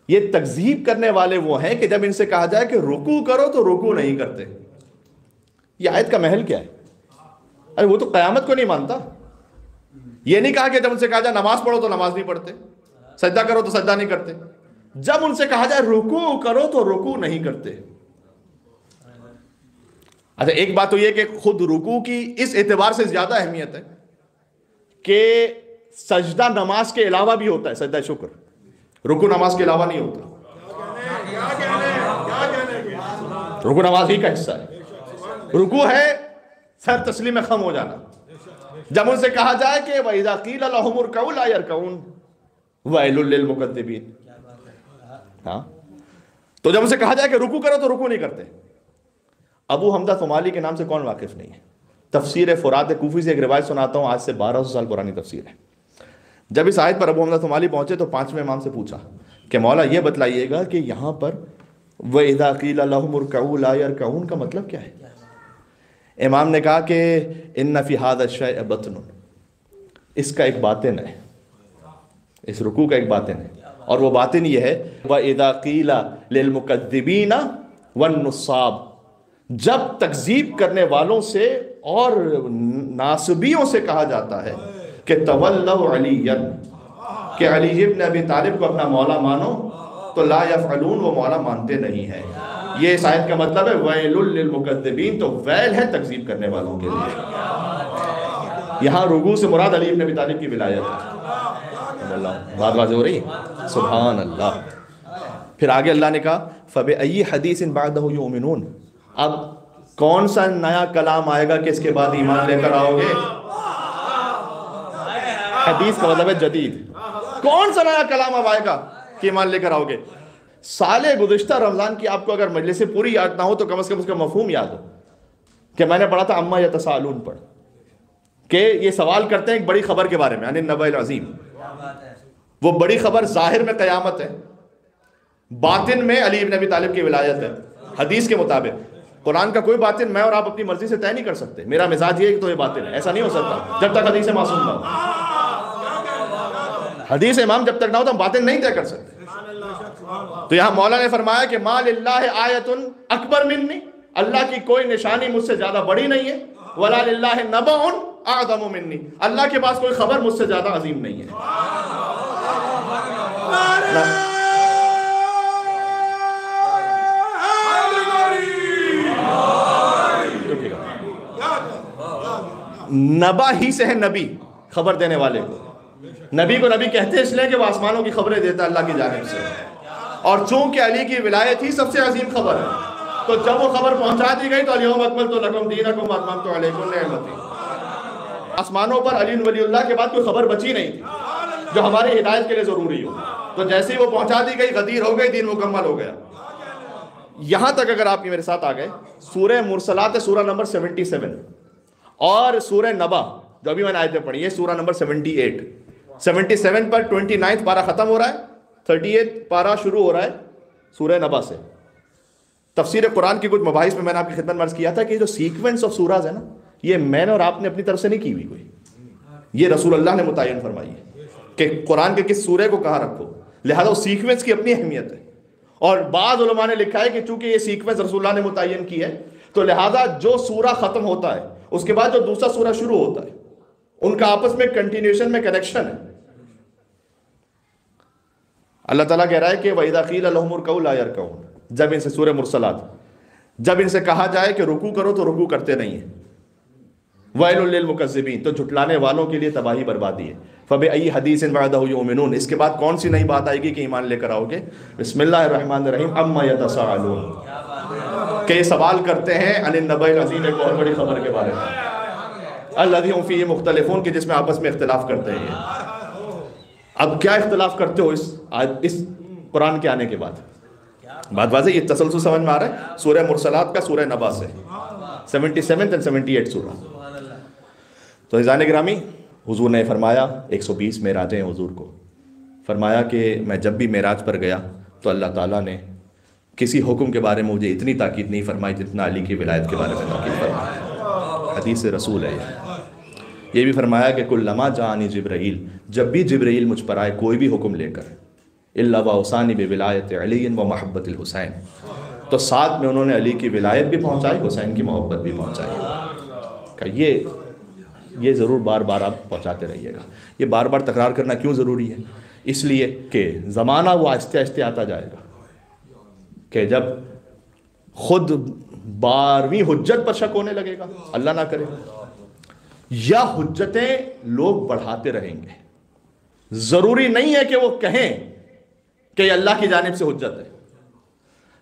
Speaker 1: یہ تکذیب کرنے والے وہ ہیں کہ جب ان سے کہا جائے کہ رکوع کرو تو رکوع نہیں کرتے۔ یہ آیت کا محل کیا ہے؟ ارے وہ تو قیامت کو نہیں مانتا۔ یہ نہیں کہا کہ جب ان سے کہا جائے نماز پڑھو تو نماز نہیں پڑھتے، سجدہ کرو تو سجدہ نہیں کرتے، جب ان سے کہا جائے رکوع کرو تو رکوع نہیں کرتے۔ اچھا ایک بات تو یہ کہ خود رکوع کی اس اعتبار سے زیادہ اہمیت ہے کہ سجدہ نماز کے علاوہ بھی ہوتا ہے، سجدہ شکر، رکوع نماز کے علاوہ نہیں ہوتا، رکوع نماز ہی کا حصہ ہے۔ رکوع ہے سر تسلیم خم ہو جانا۔ جب ان سے کہا جائے کہ وَإِذَا قِيلَ لَهُمُ ارْكَعُوا لَا يَرْكَعُونَ وَيْلٌ لِّلْمُكَذِّبِينَ، ہاں تو جب ان سے کہا جائے کہ رکوع کرو تو رکوع نہیں کرتے۔ ابو حمزہ ثمالی کے نام سے کون واقف نہیں ہے؟ تفسیر فرات کوفی سے ایک روایت سناتا ہوں، آج سے 1200 سال پرانی تفسیر ہے۔ جب اس آیت پر ابو حمزہ ثمالی پہنچے تو پانچویں امام سے پوچھا کہ مولا یہ بتلائیے گا کہ یہاں پر وَإِذَا قِيلَ لَهُمُ ارْكَعُوا لَا يَرْكَعُونَ کا مطلب کیا ہے؟ امام نے کہا کہ اِنَّ فِي هَذَا الشَّيْءَ بَطْنٌ، اس کا ایک باطن ہے، اس رکوع کا ایک باطن ہے، اور وہ باطن یہ ہے وَإِذَا قِيلَ لِلْمُكَذِّبِينَ وَالنُّصَّابِ، جب تکذیب کرنے والوں سے اور ناصبیوں سے کہا جاتا ہے کہ تولوا علیًا، کہ علی ابن ابی طالب کو اپنا مولا مانو، تو لا یفعلون، وہ مولا مانتے نہیں ہیں۔ یہ اس آیت کا مطلب ہے ویل للمکذبین، تو ویل ہے تکذیب کرنے والوں کے لیے۔ یہاں رکوع سے مراد علی ابن ابی طالب کی ولایت ہے۔ بات واضح ہو رہی ہے؟ سبحان اللہ۔ پھر آگے اللہ نے کہا فَبِأَيِّ حَدِيثٍ بَعْدَهُ يُؤْمِنُونَ، اب کون سا نیا کلام آئے گا کہ اس کے بعد ایمان لے کر آؤ گے؟ حدیث کا مطلب ہے جدید، کون سا نیا کلام اب آئے گا کہ ایمان لے کر آؤ گے؟ سال گزشتہ رمضان کی آپ کو اگر مجلس پوری یاد نہ ہو تو کم از کم اس کا مفہوم یاد ہو کہ میں نے پڑھا تھا عما یتساءلون پڑھ کہ یہ سوال کرتے ہیں ایک بڑی خبر کے بارے میں، یعنی النبأ العظیم۔ وہ بڑی خبر ظاہر میں قیامت ہے، باطن میں علی ابن ابی طالب کی ولایت ہے۔ حدیث کے مطابق قرآن کا کوئی باطن میں اور آپ اپنی مرضی سے طے نہیں کر سکتے، میرا مزاج یہ ہے کہ تو یہ باطن ہے، ایسا نہیں ہو سکتا جب تک حدیث معصوم نہ ہو۔ حدیث امام جب تک نہ ہو تو ہم باطن نہیں طے کر سکتے۔ تو یہاں مولا نے فرمایا کہ ما للہ آیت اکبر منی، اللہ کی کوئی نشانی مجھ سے زیادہ بڑی نہیں ہے، ولا للہ نبأ اعظم منی، اللہ کے پاس کوئی خبر مجھ سے زیادہ عظیم نہیں ہے۔ نبا ہی سے ہے نبی، خبر دینے والے کو۔ نبی کو نبی کہتے اس لیے کہ وہ آسمانوں کی خبریں دیتا ہے اللہ کی جانب سے، اور چونکہ علی کی ولایت ہی سب سے عظیم خبر ہے، تو جب وہ خبر پہنچا دی گئی تو الیوم اکملت لکم دینکم واتممت علیکم نعمتی، آسمانوں پر علی ولی اللہ کے بعد کوئی خبر بچی نہیں تھی جو ہماری ہدایت کے لیے ضروری ہو، تو جیسے ہی وہ پہنچا دی گئی غدیر ہو گئی، دین مکمل ہو گیا۔ یہاں تک اگر آپ میرے ساتھ آ گئے، سورہ مرسلات ہے سورہ نمبر 77، اور سورہ نبا جو ابھی میں نے آیتیں پڑھی ہے سورہ نمبر 78، 77 پر 29 پارہ ختم ہو رہا ہے، 38 پارہ شروع ہو رہا ہے سورہ نبا سے۔ تفسیر قرآن کی کچھ مباحث میں نے آپ کی خدمت میں عرض کیا تھا کہ جو سیکوینس آف سوراز ہے نا، یہ میں نے اور آپ نے اپنی طرف سے نہیں کی ہوئی کوئی، یہ رسول اللہ نے متعین فرمائی ہے کہ قرآن کے کس سورے کو کہاں رکھو، لہذا اس سیکوینس کی اپنی اہمیت ہے۔ اور بعض علماء نے لکھا ہے کہ چونکہ یہ سیکوینس رسول اللہ نے متعین کی ہے تو لہذا جو سورہ ختم ہوتا ہے اس کے بعد جو دوسرا سورہ شروع ہوتا ہے ان کا آپس میں کنٹینیوشن میں کنیکشن ہے۔ اللہ تعالیٰ کہہ رہا ہے کہ وَإِذَا قِيلَ لَهُمُ ارْكَعُوا لَا يَرْكَعُونَ، جب ان سے سورہ مرسلات، جب ان سے کہا جائے کہ رکوع کرو تو رکوع کرتے نہیں ہیں۔ وَيْلٌ لِّلْمُكَذِّبِينَ، تو جھٹلانے والوں کے لیے تباہی بربادی ہے۔ فَبِأَيِّ حَدِيثٍ بَعْدَهُ يُؤْمِنُونَ، اس کے بعد کون سی نئی بات آئے گی کہ ایمان لے کر آؤ گے؟ بسم اللہ الرحمن الرحیم، عَمَّا يَتَسَاءَلُونَ، کہ یہ سوال کرتے ہیں عن النبأ العظیم، ایک بہت بڑی خبر کے بارے میں، الذی هم فیہ مختلفون، کہ جس میں آپس میں اختلاف کرتے ہیں۔ اب کیا اختلاف کرتے ہو اس قرآن کے آنے کے بعد؟ بات واضح، یہ تسلسل سمجھ میں آ رہا ہے سورہ مرسلات کا سورہ نبا سے 77 اور 78 سورہ۔ تو عزیزان گرامی، حضور نے فرمایا 120 معراجیں حضور کو، فرمایا کہ میں جب بھی معراج پر گیا تو اللہ تعالیٰ نے کسی حکم کے بارے میں مجھے اتنی تاکید نہیں فرمائی جتنا علی کی ولایت کے بارے میں تاکید فرمائی۔ حدیث رسول ہے یہ بھی فرمایا کہ کلما جانی جبرائیل، جب بھی جبرائیل مجھ پر آئے کوئی بھی حکم لے کر، الا واوصانی بولایت علی و محبت الحسین، تو ساتھ میں انہوں نے علی کی ولایت بھی پہنچائی، حسین کی محبت بھی پہنچائی کہ یہ ضرور بار بار آپ پہنچاتے رہیے گا۔ یہ بار بار تکرار کرنا کیوں ضروری ہے؟ اس لیے کہ زمانہ وہ آہستہ آہستہ آتا جائے گا کہ جب خود 12ویں حجت پر شک ہونے لگے گا، اللہ نہ کرے، یا حجتیں لوگ بڑھاتے رہیں گے۔ ضروری نہیں ہے کہ وہ کہیں کہ یہ اللہ کی جانب سے حجت ہے،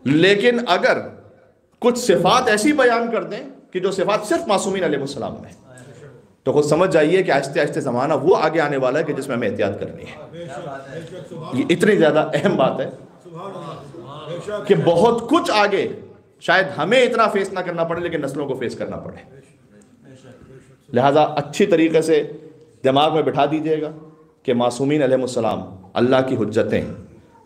Speaker 1: لیکن اگر کچھ صفات ایسی بیان کر دیں کہ جو صفات صرف معصومین علیہ السلام میں، تو خود سمجھ جائیے کہ آہستہ آہستہ زمانہ وہ آگے آنے والا ہے کہ جس میں ہمیں احتیاط کرنی ہے۔ یہ اتنی زیادہ اہم بات ہے کہ بہت کچھ آگے شاید ہمیں اتنا فیس نہ کرنا پڑے لیکن نسلوں کو فیس کرنا پڑے، لہٰذا اچھی طریقے سے دماغ میں بٹھا دیجئے گا کہ معصومین علیہ السلام اللہ کی حجتیں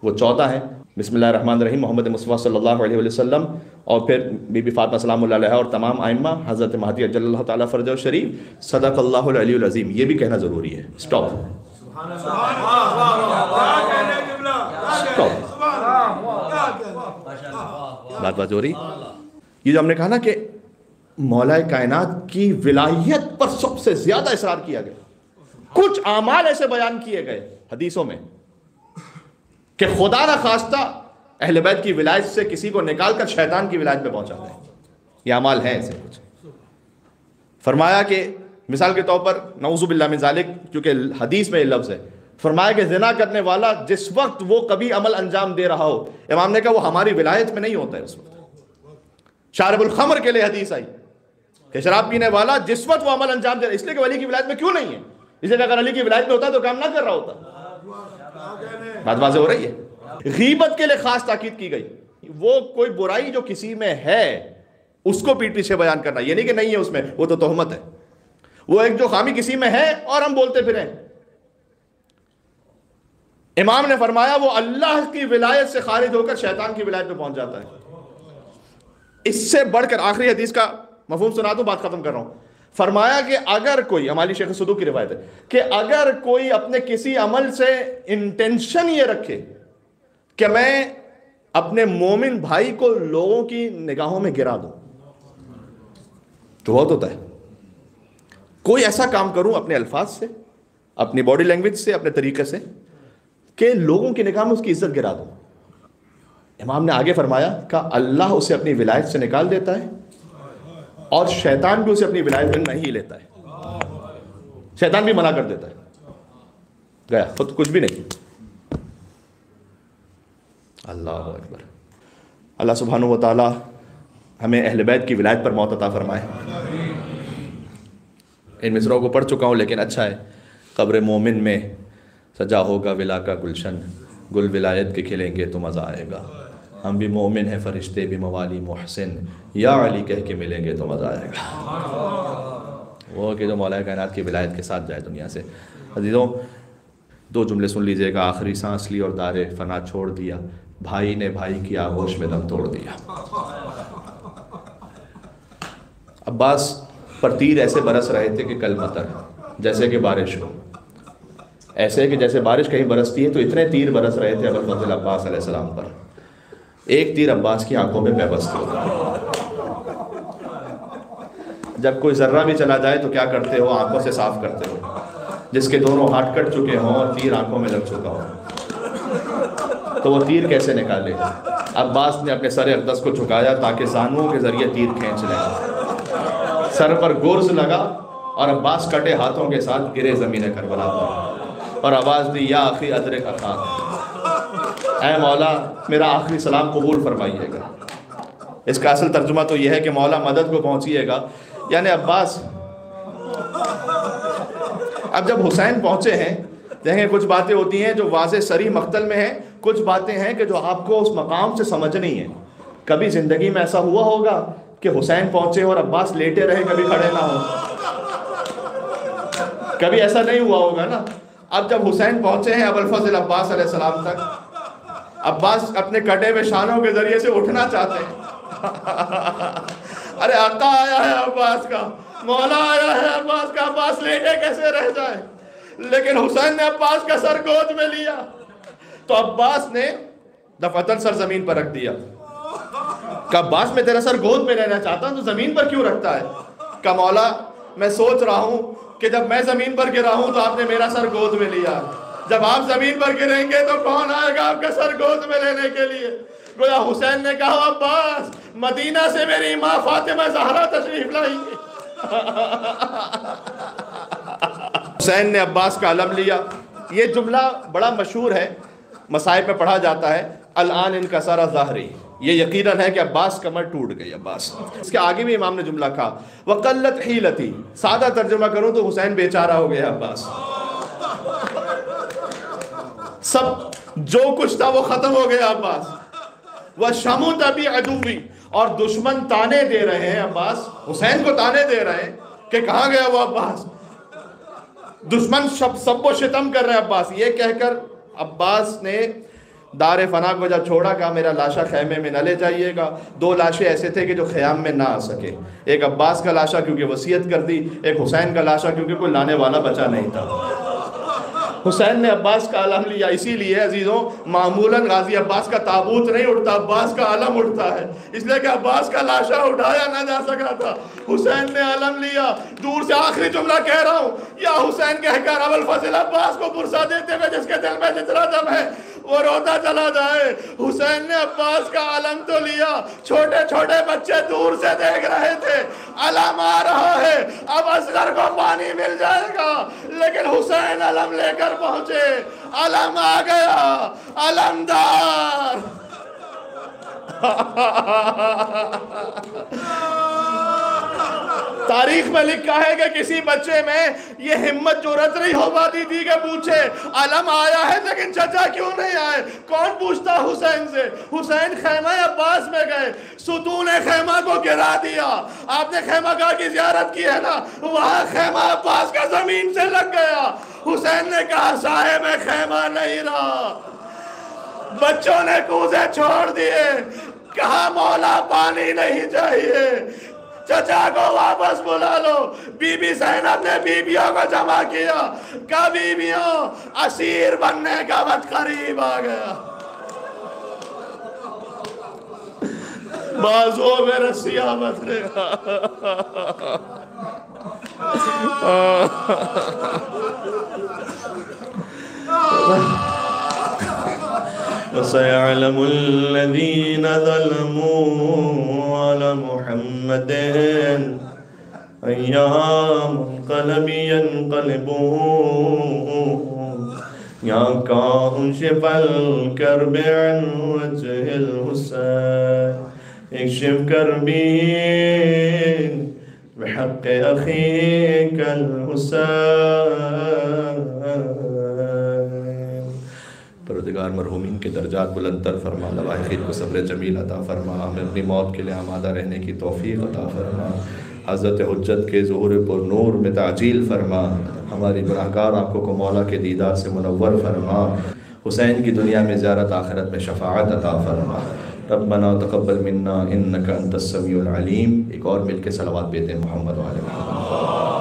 Speaker 1: وہ 14 ہیں۔ بسم اللہ الرحمن الرحیم، محمد مصطفیٰ صلی اللہ علیہ وسلم، اور پھر بی بی فاطمہ سلام اللہ علیہا اور تمام ائمہ، حضرت مہدی اجل اللہ تعالیٰ فرجہ شریف، صدق اللہ العلی العظیم، یہ بھی کہنا ضروری ہے۔ اسٹاپ، بات ہو رہی۔ یہ جو ہم نے کہا نا کہ مولا کائنات کی ولایت پر سب سے زیادہ اصرار کیا گیا، کچھ اعمال ایسے بیان کیے گئے حدیثوں میں کہ خدا نہ خواستہ اہل بیت کی ولایت سے کسی کو نکال کر شیطان کی ولایت پہ پہنچاتے ہیں۔ یہ اعمال ہیں ایسے کچھ۔ فرمایا کہ مثال کے طور پر نعوذ باللہ من ذالک، کیونکہ حدیث میں یہ لفظ ہے، فرمایا کہ زنا کرنے والا جس وقت وہ کبھی عمل انجام دے رہا ہو، امام نے کہا وہ ہماری ولایت میں نہیں ہوتا ہے اس وقت۔ شارب الخمر کے لیے حدیث آئی کہ شراب پینے والا جس وقت وہ عمل انجام دے رہا ہے، اس لیے کہ ولی کی ولایت میں کیوں نہیں ہے، اس لیے اگر علی کی ولایت میں ہوتا تو کام نہ کر رہا ہوتا۔ بات واضح ہو رہی ہے۔ غیبت کے لیے خاص تاکید کی گئی، وہ کوئی برائی جو کسی میں ہے اس کو پیٹ پیچھے بیان کرنا، یہ نہیں کہ نہیں ہے اس میں، وہ تو تہمت ہے۔ وہ ایک جو خامی کسی میں ہے اور ہم بولتے پھریں، امام نے فرمایا وہ اللہ کی ولایت سے خارج ہو کر شیطان کی ولایت میں پہنچ جاتا ہے۔ اس سے بڑھ کر آخری حدیث کا مفہوم سنا دوں، بات ختم کر رہا ہوں۔ فرمایا کہ اگر کوئی، ہماری شیخ صدوق کی روایت ہے کہ اگر کوئی اپنے کسی عمل سے انٹینشن یہ رکھے کہ میں اپنے مومن بھائی کو لوگوں کی نگاہوں میں گرا دوں، تو بہت ہوتا ہے، کوئی ایسا کام کروں اپنے الفاظ سے، اپنی باڈی لینگویج سے، اپنے طریقے سے کہ لوگوں کی نگاہ میں اس کی عزت گرا دوں، امام نے آگے فرمایا کہ اللہ اسے اپنی ولایت سے نکال دیتا ہے اور شیطان بھی اسے اپنی ولایت میں نہیں لیتا ہے، شیطان بھی منع کر دیتا ہے، گیا خود کچھ بھی نہیں۔ اللہ اکبر۔ اللہ سبحانہ و تعالی ہمیں اہل بیت کی ولایت پر موت عطا فرمائے۔ ان مصروں کو پڑھ چکا ہوں لیکن اچھا ہے۔ قبر مومن میں سجا ہوگا ولا کا گلشن، گل ولایت کے کھلیں گے تو مزہ آئے گا، ہم بھی مومن ہیں فرشتے بھی موالی محسن، یا علی کہہ کے ملیں گے تو مزہ آئے گا۔ وہ کہ جو مولا کائنات کی ولایت کے ساتھ جائے دنیا سے۔ عزیزوں، 2 جملے سن لیجئے گا۔ آخری سانس لی اور دار فنا چھوڑ دیا، بھائی نے بھائی کی آغوش میں دم توڑ دیا۔ عباس پر تیر ایسے برس رہے تھے کہ کل مطر، جیسے کہ بارش ہو، ایسے کہ جیسے بارش کہیں برستی ہے، تو اتنے تیر برس رہے تھے ابوالفضل عباس علیہ السلام پر۔ ایک تیر عباس کی آنکھوں میں پیوست ہو۔ جب کوئی ذرہ بھی چلا جائے تو کیا کرتے ہو؟ آنکھوں سے صاف کرتے ہو۔ جس کے دونوں ہاتھ کٹ چکے ہوں اور تیر آنکھوں میں لگ چکا ہو تو وہ تیر کیسے نکالے؟ عباس نے اپنے سر اقدس کو جھکایا تاکہ زانوؤں کے ذریعے تیر کھینچ لیں۔ سر پر گرز لگا اور عباس کٹے ہاتھوں کے ساتھ گرے زمین کربلا پر اور آواز دی، یا اخی ادرک اخاک، اے مولا میرا آخری سلام قبول فرمائیے گا۔ اس کا اصل ترجمہ تو یہ ہے کہ مولا مدد کو پہنچیے گا، یعنی عباس اب جب حسین پہنچے ہیں، دیکھیں کچھ باتیں ہوتی ہیں جو واضح صریح مقتل میں ہیں، کچھ باتیں ہیں کہ جو آپ کو اس مقام سے سمجھنی ہیں۔ کبھی زندگی میں ایسا ہوا ہوگا کہ حسین پہنچے اور عباس لیٹے رہے، کبھی کھڑے نہ ہو؟ کبھی ایسا نہیں ہوا ہوگا نا۔ اب جب حسین پہنچے ہیں ابوالفضل عباس علیہ السلام تک، عباس اپنے کٹے ہوئے شانوں کے ذریعے سے اٹھنا چاہتے ہیں، ارے آقا آیا ہے عباس کا، مولا آیا ہے عباس کا، عباس لے کے کیسے رہ جائے؟ لیکن حسین نے عباس کا سر گود میں لیا تو عباس نے دفعتاً سر زمین پر رکھ دیا. کہ عباس میں تیرا سر گود میں رہنا چاہتا ہوں تو زمین پر کیوں رکھتا ہے؟ کہ مولا میں سوچ رہا ہوں کہ جب میں زمین پر گرا ہوں تو آپ نے میرا سر گود میں لیا، جب آپ زمین پر گریں گے تو کون آئے گا آپ کا سر گود میں لینے کے لیے؟ گویا حسین نے کہا عباس مدینہ سے میری ماں فاطمہ زہرا تشریف لائیں گے. حسین نے عباس کا علم لیا. یہ جملہ بڑا مشہور ہے، مصائب میں پڑھا جاتا ہے، الان انکسر ظہری. یہ یقیناً ہے کہ عباس کمر ٹوٹ گئی. عباس اس کے آگے بھی امام نے جملہ کہا وقلت حیلتی. سادہ ترجمہ کروں تو حسین بیچارہ ہو گیا. عباس سب جو کچھ تھا وہ ختم ہو گیا. عباس وشمت بی عدوی، اور دشمن تانے دے رہے ہیں. عباس حسین کو تانے دے رہے ہیں کہ کہاں گیا وہ عباس. دشمن سب و شتم کر رہے ہیں. عباس یہ کہہ کر عباس نے دار فنا کو جب چھوڑا کہا میرا لاشا خیمے میں نہ لے جائیے گا. 2 لاشیں ایسے تھے کہ جو خیام میں نہ آ سکے. ایک عباس کا لاشا کیونکہ وصیت کر دی، ایک حسین کا لاشا کیونکہ کوئی لانے والا بچا نہیں تھا. حسین نے عباس کا علم لیا. اسی لیے عزیزوں معمولاً غازی عباس کا تابوت نہیں اٹھتا، عباس کا علم اٹھتا ہے، اس لیے کہ عباس کا لاشا اٹھایا نہ جا سکا تھا. حسین نے علم لیا. دور سے آخری جملہ کہہ رہا ہوں، یا حسین کہہ کر ابوالفضل عباس کو پرسا دیتے ہوئے جس کے دل میں جتنا دم ہے وہ روتا چلا جائے. حسین نے عباس کا علم تو لیا. چھوٹے چھوٹے بچے دور سے دیکھ رہے تھے، علم آ رہا ہے، اب اصغر کو پانی مل جائے گا. لیکن حسین علم لے کر پہنچے. علم آ گیا، علمدار. تاریخ میں لکھا ہے کہ کسی بچے میں یہ ہمت جرأت نہیں ہو پاتی تھی کہ پوچھے علم آیا ہے لیکن چچا کیوں نہیں آئے. کون پوچھتا حسین سے؟ حسین خیمہ عباس میں گئے، ستون خیمہ کو گرا دیا. آپ نے خیمہ گاہ کی زیارت کی ہے نا، وہاں خیمہ عباس کا زمین سے لگ گیا. حسین نے کہا صاحب خیمہ نہیں رہا. بچوں نے کوزے چھوڑ دیے. کہا مولا پانی نہیں چاہیے، چچا کو واپس بلا لو. بی بی زینب نے بیویوں کو جمع کیا. کہا بیویوں اسیر بننے کا وقت قریب آ گیا. بازوں میں رسیاں بتنے گا. وَسَيَعْلَمُ الَّذِينَ ظَلَمُوا عَلَى مُحَمَّدٍ أَيَّا مُنْقَلَبٍ يَنْقَلِبُونَ يَا كَاشِفَ الْكَرْبِ عَنْ وَجْهِ الْحُسَيْنِ اكشف كربي بحق أخيك الحسين. پروردگار مرحومین کے درجات بلند تر فرما، لواحقین کو صبر جمیل عطا فرما، ہمیں اپنی موت کے لیے آمادہ رہنے کی توفیق عطا فرما، حضرت حجت کے ظہور پر نور میں تعجیل فرما، ہماری گناہگار آنکھوں کو مولا کے دیدار سے منور فرما، حسین کی دنیا میں زیارت، آخرت میں شفاعت عطا فرما. ربنا تقبل منا انک انت السمیع العلیم. ایک اور مل کے صلوات بیتے ہیں محمد و آل محمد.